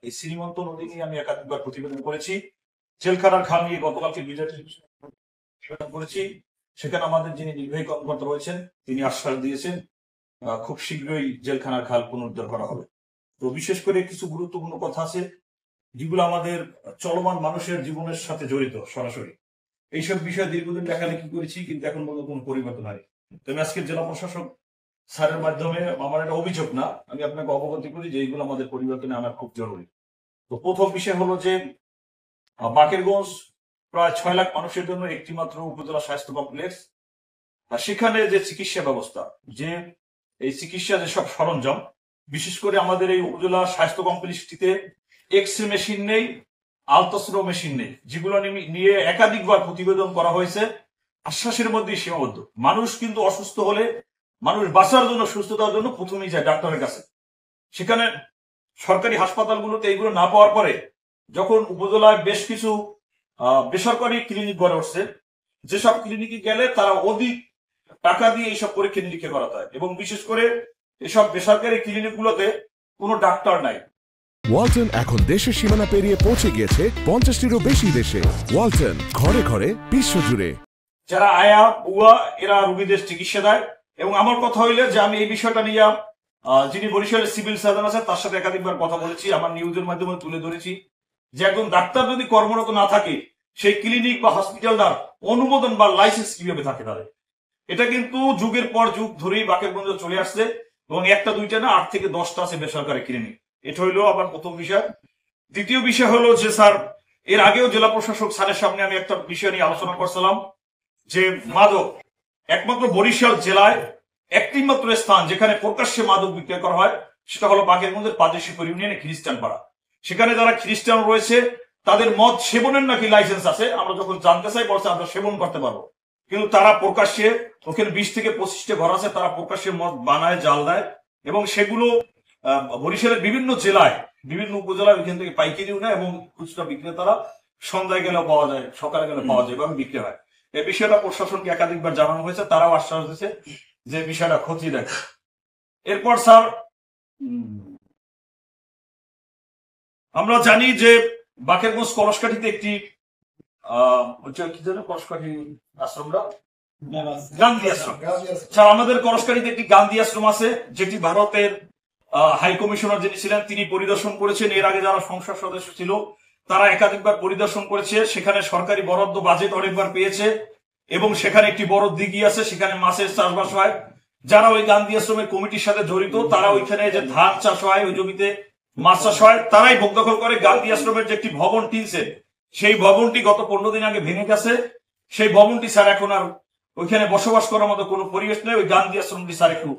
এই শ্রীমন্ত নদী নিয়ে আমি একাধিকবার প্রতিবেদন করেছি। জেলখানার খাল নিয়ে গতকালকে বিলেকশন করেছি। সেখানে আমাদের যিনি নির্বাহী কর্মকর্তা রয়েছেন তিনি আশ্বাস দিয়েছেন খুব শীঘ্রই জেলখানার খাল পুনরুদ্ধার করা হবে। তো বিশেষ করে কিছু গুরুত্বপূর্ণ কথা আছে যেগুলো আমাদের চলমান মানুষের জীবনের সাথে জড়িত সরাসরি। এইসব বিষয়ে দীর্ঘদিন লেখালেখি করেছি, কিন্তু এখন পর্যন্ত কোনো পরিবর্তন হয়নি। তবে আজকে জেলা প্রশাসক স্যারের মাধ্যমে, আমার একটা অভিযোগ না, আমি আপনাকে অবগত করি যে এইগুলো আমাদের পরিবর্তনে আনা খুব জরুরি। তো প্রথম বিষয় হলো যে বাকেরগঞ্জ প্রায় 6 লাখ মানুষের জন্য একটি মাত্র উপজেলা স্বাস্থ্য কমপ্লেক্স। আর সেখানে যে চিকিৎসা ব্যবস্থা, যে এই চিকিৎসা যেসব সরঞ্জাম, বিশেষ করে আমাদের এই উপজেলা স্বাস্থ্য কমপ্লেক্সটিতে এক্স-রে মেশিন নেই, আলট্রাসাউন্ড মেশিন নেই, যেগুলো নিয়ে একাধিকবার প্রতিবেদন করা হয়েছে। আশ্বাসের মধ্যেই সীমাবদ্ধ। মানুষ কিন্তু অসুস্থ হলে, মানুষ বাঁচার জন্য, সুস্থতার জন্য প্রথমেই যায় ডাক্তারের কাছে। সেখানে সরকারি হাসপাতালগুলোতে এইগুলো না পাওয়ার পরে যখন উপজেলায় বেশ কিছু বেসরকারি ক্লিনিক গড়ে উঠছে, যেসব ক্লিনিকে গেলে তারা অধিক টাকা দিয়ে এইসব পরীক্ষা নিরীক্ষা করাতে হয়, এবং বিশেষ করে এসব বেসরকারি ক্লিনিকগুলোতে কোনো ডাক্তার নাই। ওয়ালটন এখন দেশের সীমানা পেরিয়ে পৌঁছে গিয়েছে 50টিরও বেশি দেশে। ওয়ালটন, ঘরে ঘরে, বিশ্বজুড়ে। যারা আয়া বুয়া এরা রোগীদের চিকিৎসা দেয়। এবং আমার কথা হইলে যে আমি এই বিষয়টা নিয়ে যিনি বরিশালের সিভিল সার্জন আছেন তার সাথে একাধিকবার কথা বলেছি, আমার নিউজের মাধ্যমে তুলে ধরেছি যে একজন ডাক্তার যদি কর্মরত না থাকে, সেই ক্লিনিক বা হসপিটালটার অনুমোদন বা লাইসেন্স কিভাবে থাকে তাদের? এটা কিন্তু যুগের পর যুগ ধরেই বাকেরগঞ্জে চলে আসছে, এবং একটা দুইটা না, 8 থেকে 10টা আছে বেসরকারি ক্লিনিক। এটা হইলো আমার প্রথম বিষয়। দ্বিতীয় বিষয় হলো যে স্যার, এর আগেও জেলা প্রশাসক স্যারের সামনে আমি একটা বিষয় নিয়ে আলোচনা করছিলাম যে মাদক একমাত্র বরিশাল জেলায় একটি মাত্র স্থান যেখানে প্রকাশ্যে মাদক বিক্রয় করা হয়, সেটা হলো বাকেরগঞ্জের পাদেশিপুর ইউনিয়নে খ্রিস্টান পাড়া। সেখানে যারা খ্রিস্টান রয়েছে তাদের মদ সেবনের নাকি লাইসেন্স আছে। আমরা যখন জানতে চাই বলছে আমরা সেবন করতে পারবো, কিন্তু তারা প্রকাশ্যে, ওখানে 20 থেকে 25টা ঘর আছে, তারা প্রকাশ্যে মদ বানায়, জাল দেয়, এবং সেগুলো বরিশালের বিভিন্ন জেলায়, বিভিন্ন উপজেলায় ওইখান থেকে পাইকারিও নেয়, এবং খুচরা বিক্রেতারা সন্ধ্যায় গেলেও পাওয়া যায়, সকালে গেলে পাওয়া যায়, এবং বিক্রি হয়। এই বিষয়টা প্রশাসনকে একাধিকবার জানানো হয়েছে, তারাও আশ্বাস দিয়েছে যে বিষয়টা খতিয়ে দেখে। এরপর স্যার, আমরা জানি যে বাকেরগঞ্জ কলসকাঠিতে একটি কি জানো কলসকাঠি আশ্রমটা, গান্ধী আশ্রম। স্যার, আমাদের কলসকাঠিতে একটি গান্ধী আশ্রম আছে, যেটি ভারতের হাই কমিশনার যিনি ছিলেন তিনি পরিদর্শন করেছেন। এর আগে যারা সংসদ সদস্য ছিল তারা একাধিকবার পরিদর্শন করেছে। সেখানে সরকারি বরাদ্দ বাজেট অনেকবার পেয়েছে, এবং সেখানে একটি বড় দিঘি আছে, সেখানে মাছের চাষবাস হয়। যারা ওই গান্ধী আশ্রমের কমিটির সাথে জড়িত, তারা ওইখানে যে ধান চাষ হয়, ওই জমিতে মাছ চাষ হয়, তারাই ভোগ দখল করে। গান্ধী আশ্রমের যে একটি ভবন টিনছে, সেই ভবনটি গত 15 দিন আগে ভেঙে গেছে। সেই ভবনটি স্যার এখন আর ওইখানে বসবাস করার মতো কোনো পরিবেশ নেই। ওই গান্ধী আশ্রমটি স্যার একটু